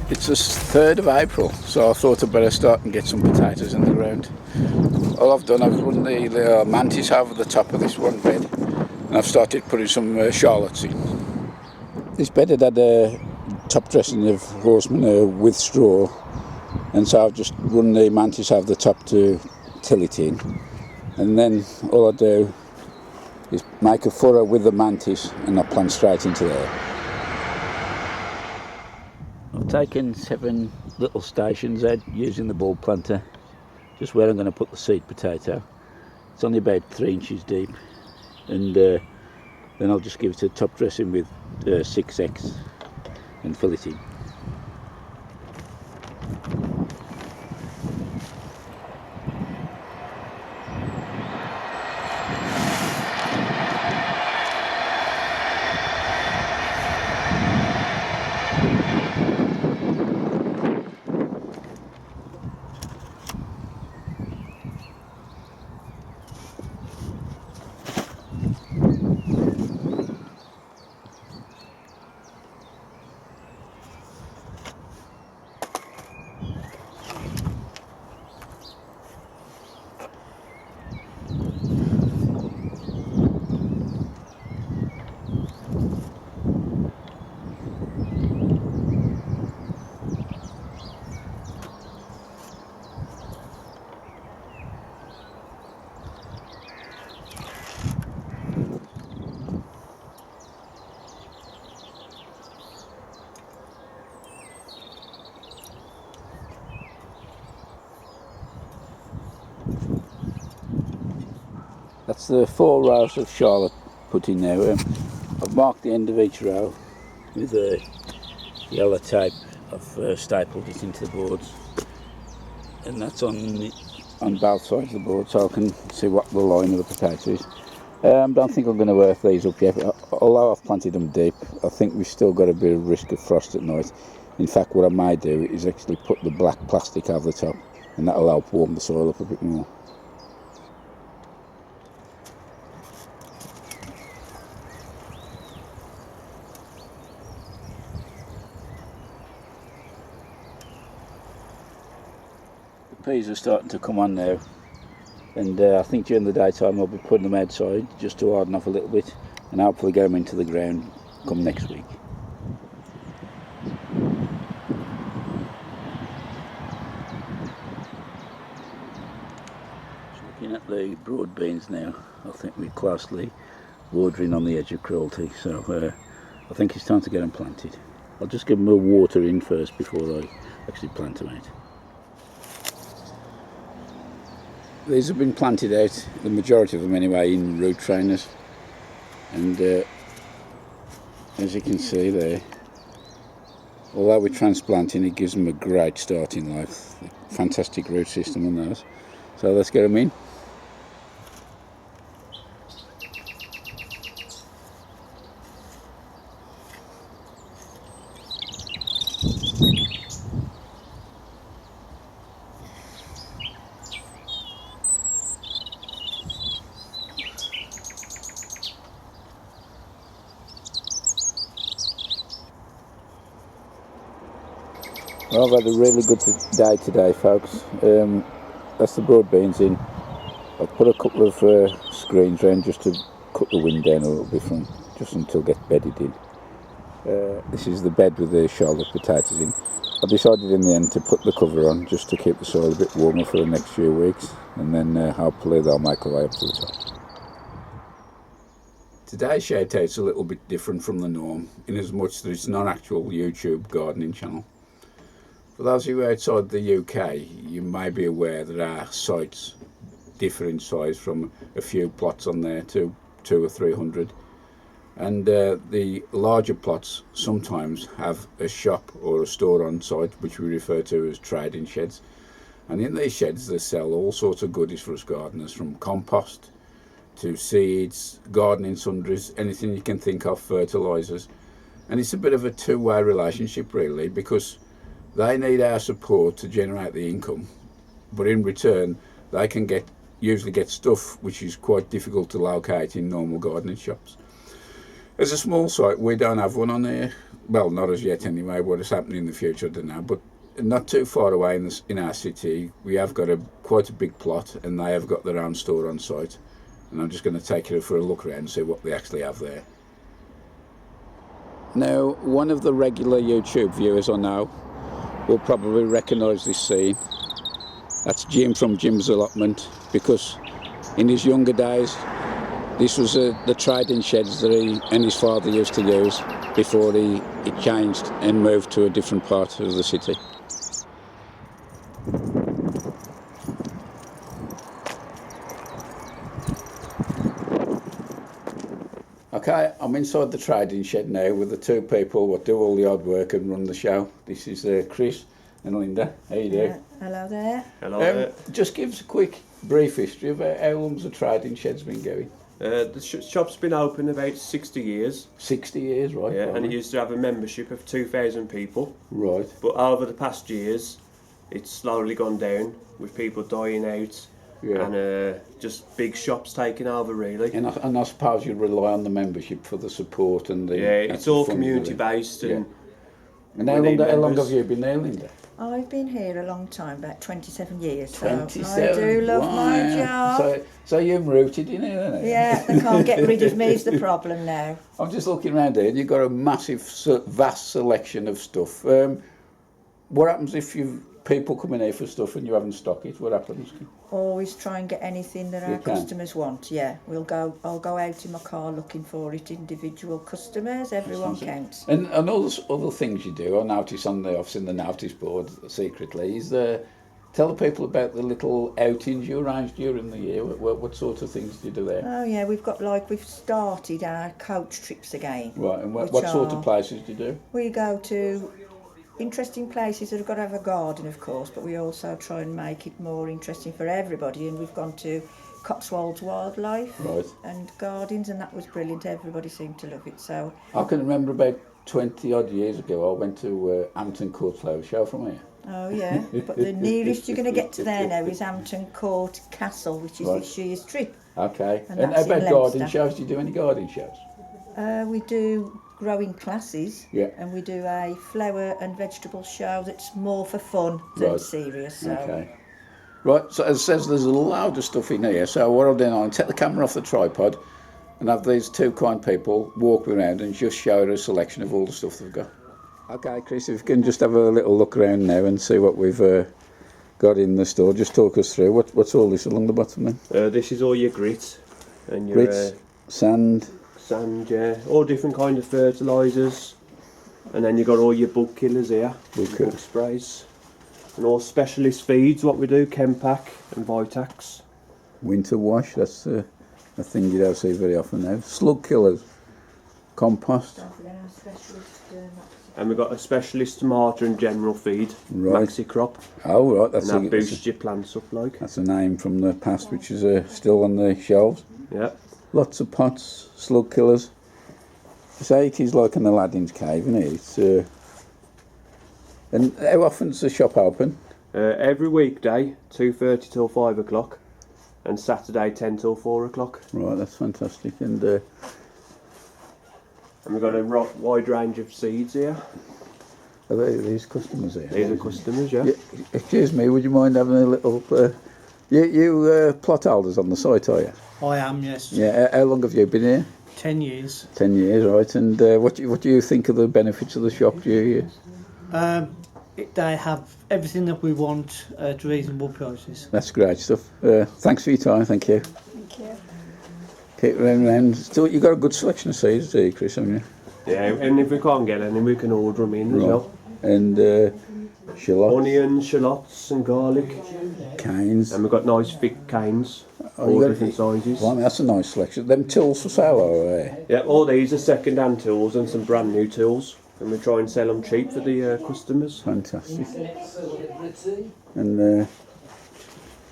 It's the 3rd of April, so I thought I'd better start and get some potatoes in the ground. All I've done, I've run the mantis over the top of this one bed, and I've started putting some shallots in. This bed had had a top dressing of horse manure with straw, and so I've just run the mantis over the top to till it in, and then all I do is make a furrow with the mantis and I plant straight into there. I've taken 7 little stations out using the bulb planter, just where I'm going to put the seed potato. It's only about 3 inches deep, and then I'll just give it a top dressing with 6X and fill it in. That's the 4 rows of Charlotte put in there. I've marked the end of each row with a yellow tape. I've stapled it into the boards, and that's on both sides of the board, so I can see what the line of the potato is. Don't think I'm going to earth these up yet. Although I've planted them deep, I think we've still got a bit of risk of frost at night. In fact, what I may do is actually put the black plastic over the top, and that'll help warm the soil up a bit more. Peas are starting to come on now, and I think during the daytime I'll be putting them outside just to harden off a little bit, and hopefully get them into the ground come next week. Just looking at the broad beans now, I think we're closely bordering on the edge of cruelty, so I think it's time to get them planted. I'll just give them a water in first before I actually plant them out. These have been planted out, the majority of them anyway, in root trainers, and as you can see there, although we're transplanting, it gives them a great start in life. Fantastic root system on those. So let's get them in. Well, I've had a really good day today, folks. That's the broad beans in. I've put a couple of screens around just to cut the wind down a little bit from just until it gets bedded in. This is the bed with the Charlotte potatoes in. I decided in the end to put the cover on just to keep the soil a bit warmer for the next few weeks, and then hopefully they'll make their way up to the top. Today's shout out's a little bit different from the norm, in as much that it's not an actual YouTube gardening channel. For those of you outside the UK, you may be aware that our sites differ in size from a few plots on there to 200 or 300, and the larger plots sometimes have a shop or a store on site, which we refer to as trading sheds, and in these sheds they sell all sorts of goodies for us gardeners, from compost to seeds, gardening sundries, anything you can think of, fertilisers. And it's a bit of a two-way relationship really, because they need our support to generate the income, but in return they can usually get stuff which is quite difficult to locate in normal gardening shops. As a small site, we don't have one on here. Well, not as yet anyway. What is happening in the future, I don't know. But not too far away in our city, we have got quite a big plot, and they have got their own store on site. And I'm just going to take you for a look around and see what they actually have there. Now, one of the regular YouTube viewers I know will probably recognise this scene. That's Jim from Jim's Allotment, because in his younger days, this was the trading sheds that he and his father used to use before he changed and moved to a different part of the city. Okay, I'm inside the trading shed now with the two people what do all the hard work and run the show. This is Chris and Linda. How you doing? Hello there. Hello there. Just give us a quick, brief history of how long's the trading shed's been going? The shop's been open about 60 years. 60 years, right? Yeah, right. and it used to have a membership of 2,000 people. Right. But over the past years, it's slowly gone down with people dying out. Yeah. And just big shops taking over, really. And I suppose you rely on the membership for the support and the... Yeah, it's all community based. Yeah. And how long have you been there, Linda? I've been here a long time, about 27 years. 27. So I do love my job. So you're rooted in here, isn't it? Yeah, they can't get rid of me is the problem now. I'm just looking around here and you've got a massive, vast selection of stuff. What happens if people come in here for stuff and you haven't stocked it? What happens? Always try and get anything that our customers want. Yeah, I'll go out in my car looking for it. Individual customers, everyone counts. And all the other things you do, I notice on the office in the notice board secretly, is tell the people about the little outings you arrange during the year. What sort of things do you do there? Oh yeah, we've started our coach trips again. Right, and what sort of places do you do? We go to interesting places that have got to have a garden, of course, but we also try and make it more interesting for everybody. And we've gone to Cotswolds Wildlife and Gardens, and that was brilliant. Everybody seemed to love it. So I can remember about 20 odd years ago, I went to Hampton Court Flower Show from here. Oh yeah, but the nearest you're going to get to there now is Hampton Court Castle, which is this year's trip. Okay, and how about garden shows? Do you do any garden shows? We do growing classes, yeah, and we do a flower and vegetable show that's more for fun than serious. So. Okay. Right, so as it says, there's a load of stuff in here, so what I'll do now, I'll take the camera off the tripod and have these two kind people walk around and just show her a selection of all the stuff they've got. Okay, Chris, if you can just have a little look around now and see what we've got in the store, just talk us through. What's all this along the bottom then? This is all your grit. And your grits, sand, yeah, all different kind of fertilisers, and then you've got all your bug killers here, bug sprays, and all specialist feeds. What we do, Chempac and Vitax. Winter wash, that's a thing you don't see very often now. Slug killers, compost. And we've got a specialist martyr and general feed, Maxi Crop. Oh right, and that boosts your plants up like. That's a name from the past, which is still on the shelves. Yeah. Lots of pots, slug killers. Say it is like an Aladdin's cave, isn't it? And how often's the shop open? Every weekday, 2:30 till 5 o'clock, and Saturday 10 till 4 o'clock. Right, that's fantastic. And we've got a wide range of seeds here. Are these customers here? These are customers, yeah. Excuse me, would you mind having a little... you plot holders on the site, are you? I am, yes. Yeah, how long have you been here? 10 years. 10 years, right. And what do you think of the benefits of the shop? They have everything that we want at reasonable prices. That's great stuff. Thanks for your time, thank you. Thank you. Keep around. Still, you've got a good selection of seeds, do you, Chris, haven't you? Yeah, and if we can't get any, we can order them in as well. And shallots. Onions, shallots and garlic. Canes. And we've got nice thick canes, all different sizes. Well, that's a nice selection. Them tools for sale, are they? Yeah, all these are second-hand tools and some brand new tools. And we try and sell them cheap for the customers. Fantastic. And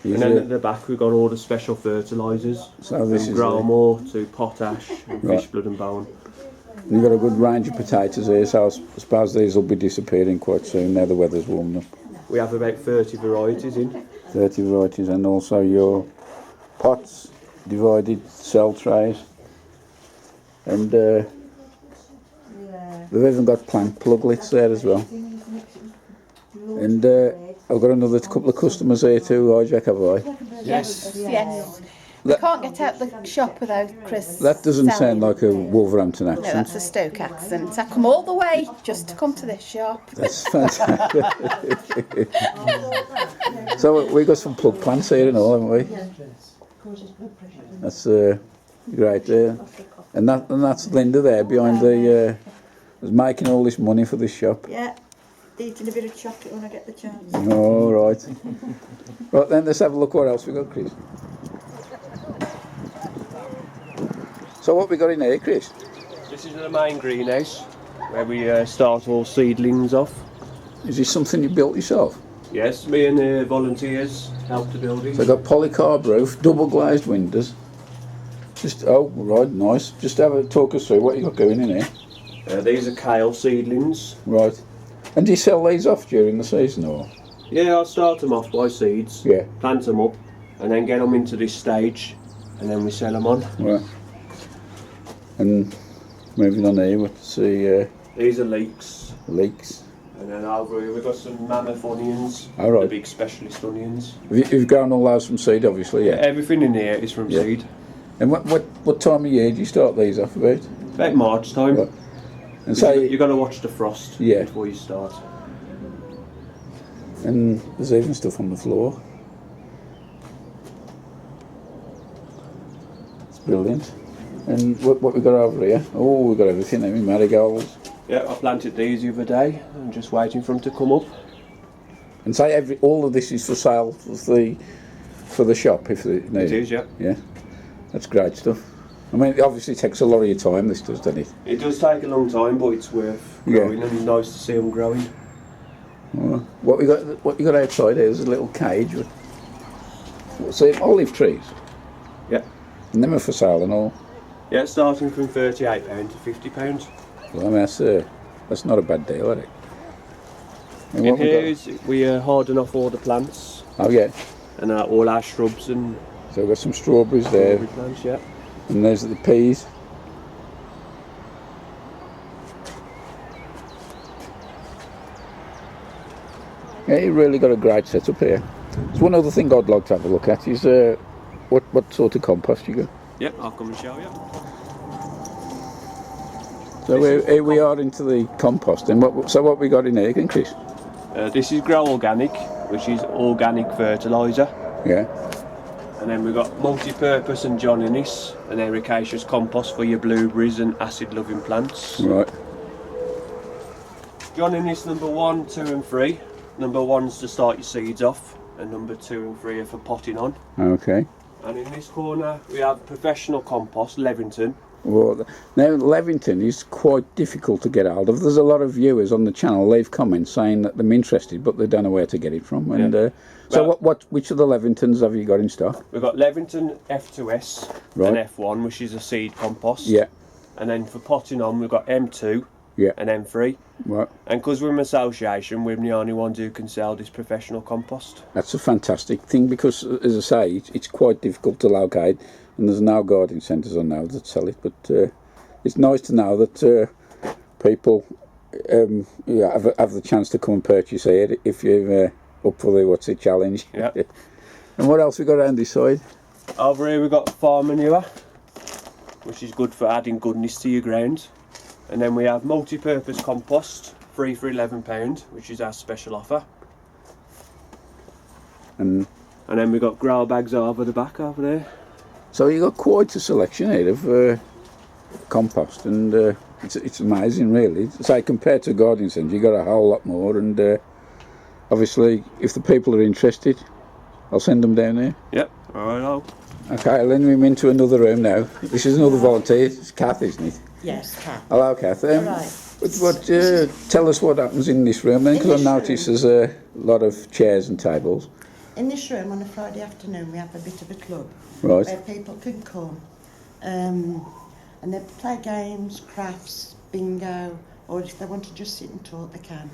then at the back we've got all the special fertilisers, so this from Gromor to potash, and fish blood and bone. And you've got a good range of potatoes here, so I suppose these will be disappearing quite soon now the weather's warmed up. We have about 30 varieties in. 30 varieties, and also your pots, divided cell trays, and They've even got plant pluglets there as well. And I've got another couple of customers here too, Jack, have I? Yes. We can't get out the shop without Chris. That doesn't sound selling. like a Wolverhampton No, accent. that's a Stoke accent. I come all the way just to come to this shop. That's fantastic. So we've got some plug plants here and all, haven't we? That's great. And that's Linda there behind the was making all this money for this shop. Yeah, eating a bit of chocolate when I get the chance. All right. Right then, let's have a look what else we got, Chris. So what we got in here, Chris? This is the main greenhouse where we start all seedlings off. Is this something you built yourself? Yes, me and the volunteers helped to build it. So I've got polycarb roof, double glazed windows. Just right, nice. Just talk us through what you got going in here. These are kale seedlings. Right. And do you sell these off during the season or? Yeah, I'll start them off by seeds. Yeah. Plant them up, and then get them into this stage, and then we sell them on. Right. And moving on here, what's the These are leeks. leeks? And then over here we've got some mammoth onions. All right. The big specialist onions. You've grown all those from seed, obviously, yeah. Everything in here is from Yeah. seed. And what time of year do you start these off about? About March time. Right. And so You've got to watch the frost Yeah. before you start. and there's even stuff on the floor. It's brilliant. And what we got over here? Oh, we've got everything. I mean, marigolds. Yeah, I planted these the other day. I'm just waiting for them to come up. And say all of this is for sale for the shop if they need It is, yeah. Yeah, that's great stuff. I mean, it obviously takes a lot of your time. This does, doesn't it? It does take a long time, but it's worth growing, and it's nice to see them growing. Well, what you got outside here is a little cage with what's it, olive trees. Yeah. And them are for sale and all. Yeah, starting from £38 to £50. Well, I mean, that's not a bad deal, is it? And In what we here got- is we harden off all the plants Oh yeah. and all our shrubs and So we've got some strawberries there, strawberry plants. Yeah. and there's the peas. Yeah, you really got a great setup here. There's one other thing I'd like to have a look at is what sort of compost you got. Yep, I'll come and show you. So here we are into the compost, and what we got in here again, Chris? This is Grow Organic, which is organic fertiliser. Yeah. And then we've got multi-purpose and John Innes, an ericaceous compost for your blueberries and acid-loving plants. Right. John Innes number 1, 2 and 3. Number 1's to start your seeds off, and number 2 and 3 are for potting on. Okay. And in this corner we have professional compost, Levington. Well, now Levington is quite difficult to get hold of. There's a lot of viewers on the channel leave comments saying that they're interested, but they don't know where to get it from. And so, which of the Levingtons have you got in stock? We've got Levington F2S Right. and F1, which is a seed compost. Yeah. And then for potting on, we've got M2 Yeah. and M3. Right. And because we're an association, we're the only ones who can sell this professional compost. That's a fantastic thing because, as I say, it's quite difficult to locate, and there's no garden centres on now that sell it. But it's nice to know that people have the chance to come and purchase here if you're up for the challenge. Yeah. And what else we got around this side? Over here we've got farm manure, which is good for adding goodness to your ground. And then we have multi-purpose compost, free for £11, which is our special offer. And then we've got grow bags over the back over there. so you got quite a selection here of compost, and it's amazing, really. Say compared to garden centre, you got a whole lot more. And obviously, if the people are interested, I'll send them down there. Yep, alright. Okay, then we're into another room now. This is another volunteer. It's Kath, isn't it? Yes, Cat. Hello, Kath. Right. Tell us what happens in this room then, because I notice there's a lot of chairs and tables. In this room on a Friday afternoon we have a bit of a club Right. where people can come and they play games, crafts, bingo, or if they want to just sit and talk they can.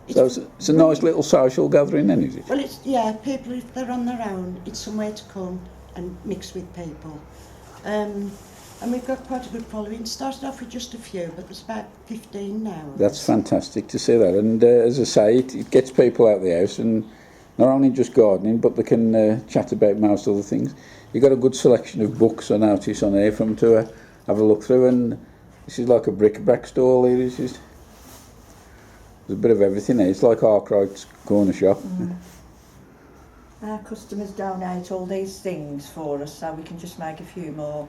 So it's a nice little social gathering then, is it? Well, people, if they're on their own, it's somewhere to come and mix with people. And we've got quite a good following. Started off with just a few, but there's about 15 now. That's fantastic to see that. And as I say, it gets people out of the house, and not only just gardening, but they can chat about most other things. You've got a good selection of books, I notice, on here for them to have a look through. And this is like a bric-a-brac stall here. There's a bit of everything here. It's like Arkwright's corner shop. Our customers donate all these things for us, so we can just make a few more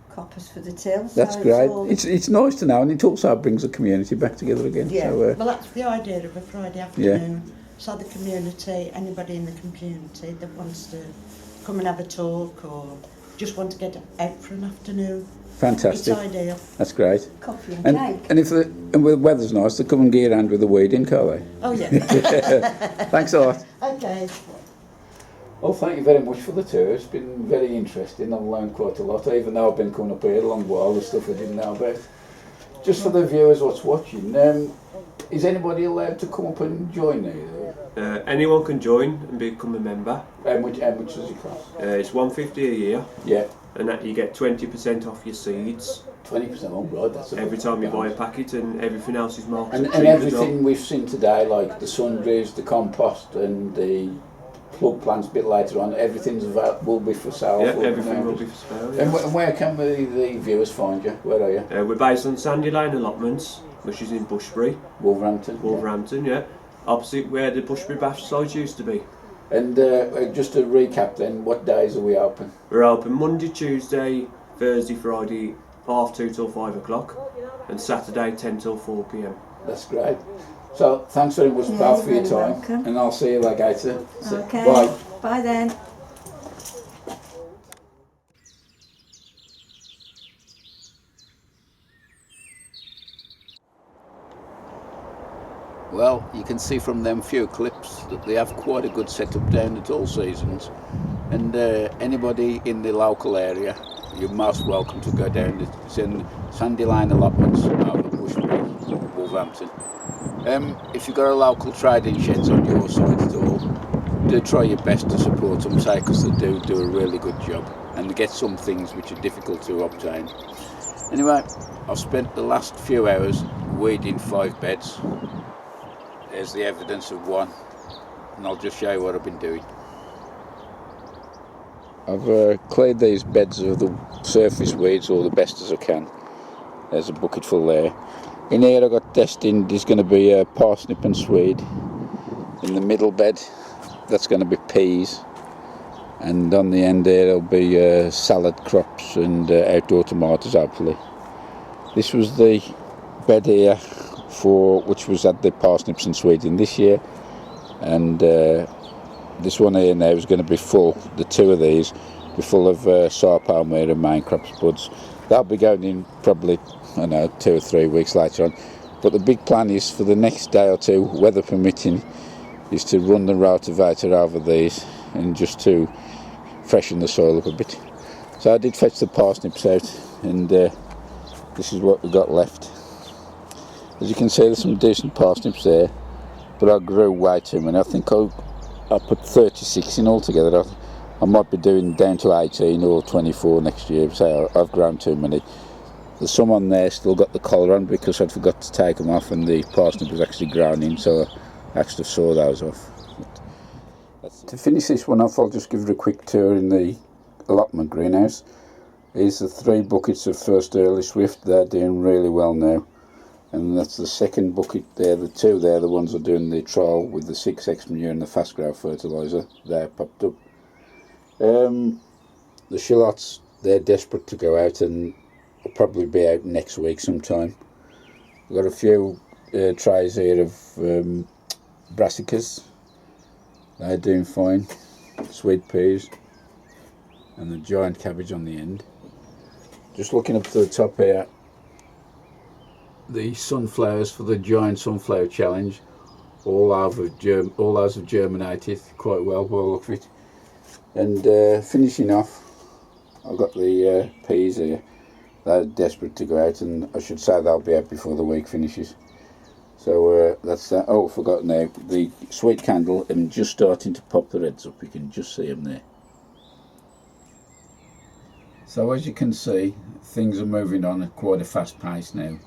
coppers for the till. That's so great. It's It's nice to know, and it also brings the community back together again. Yeah. So, Well, that's the idea of a Friday afternoon. So the community, anybody in the community that wants to come and have a talk or just want to get out for an afternoon, fantastic. it's ideal. That's great. coffee and And cake. and if the weather's nice, they come and get around with the weed in, can't they? Oh, yeah. Thanks a lot. Okay. Well, thank you very much for the tour. It's been very interesting. I've learned quite a lot, even though I've been coming up here a long while, the stuff I didn't know about. Just for the viewers what's watching, is anybody allowed to come up and join you? Anyone can join and become a member. How much does it cost? It's $150 a year, Yeah, and that you get 20% off your seeds 20% on board. That's a every good time you buy a amount. packet, and everything else is marked. And as cheap as well. everything we've seen today, like the sundries, the compost, and the plug plants a bit later on, everything's will be for sale. Yeah, for everything now. will be for sale. And, Yeah. and where can the viewers find you? Where are you? We're based on Sandy Lane Allotments, which is in Bushbury, Wolverhampton. Wolverhampton, yeah. Opposite where the Bushbury Bath site used to be. And just to recap then, what days are we open? We're open Monday, Tuesday, Thursday, Friday, 2:30 till 5 o'clock, and Saturday 10 till 4 p.m. That's great. So thanks very much, Yeah, pal, for your you're time, welcome. and I'll see you later. Okay. Bye. Bye then. Well, you can see from them few clips that they have quite a good setup down at AllSeasons, and anybody in the local area, you're most welcome to go down. It's in Sandy Lane Allotments over Bushbury, Wolverhampton. If you've got a local trading sheds on your side at all, do try your best to support them, say, because they do a really good job, and they get some things which are difficult to obtain. Anyway, I've spent the last few hours weeding 5 beds. There's the evidence of one, and I'll just show you what I've been doing. I've cleared these beds of the surface weeds all the best as I can. There's a bucket full there. In here I've got destined, there's going to be parsnip and swede. In the middle bed, that's going to be peas. And on the end there there'll be salad crops and outdoor tomatoes, hopefully. This was the bed here which was at the parsnips and swede in this year, and this one here now is going to be full. The 2 of these be full of sour palmyra and main crops buds. That'll be going in probably, I don't know, 2 or 3 weeks later on. But the big plan is for the next day or 2, weather permitting, is to run the rotavator over these and just to freshen the soil up a bit. So I did fetch the parsnips out, and this is what we've got left. As you can see, there's some decent parsnips there, but I grew way too many. I think I put 36 in altogether. I might be doing down to 18 or 24 next year, so I've grown too many. There's some on there still got the collar on because I forgot to take them off, and the parsnip was actually grown in, so I actually saw those off. To finish this one off, I'll just give it a quick tour in the allotment greenhouse. Here's the 3 buckets of First Early Swift. They're doing really well now. And that's the second bucket there, the 2 there, the ones that are doing the trial with the 6X manure and the fast grow fertiliser. They're popped up. The shallots, they're desperate to go out and will probably be out next week sometime. We've got a few trays here of brassicas. They're doing fine. Sweet peas and the giant cabbage on the end. Just looking up to the top here, the sunflowers for the giant sunflower challenge, all those have germinated quite well by the look of it. And finishing off, I've got the peas here. They're desperate to go out, and I should say they'll be out before the week finishes. So that's that. Oh, I forgot now, the sweet candle, I'm just starting to pop the reds up. You can just see them there. So as you can see, things are moving on at quite a fast pace now.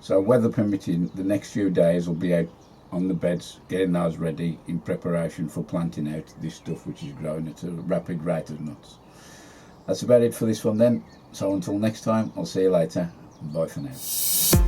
So weather permitting, the next few days will be out on the beds, getting those ready in preparation for planting out this stuff which is growing at a rapid rate of knots. That's about it for this one then. So until next time, I'll see you later. Bye for now.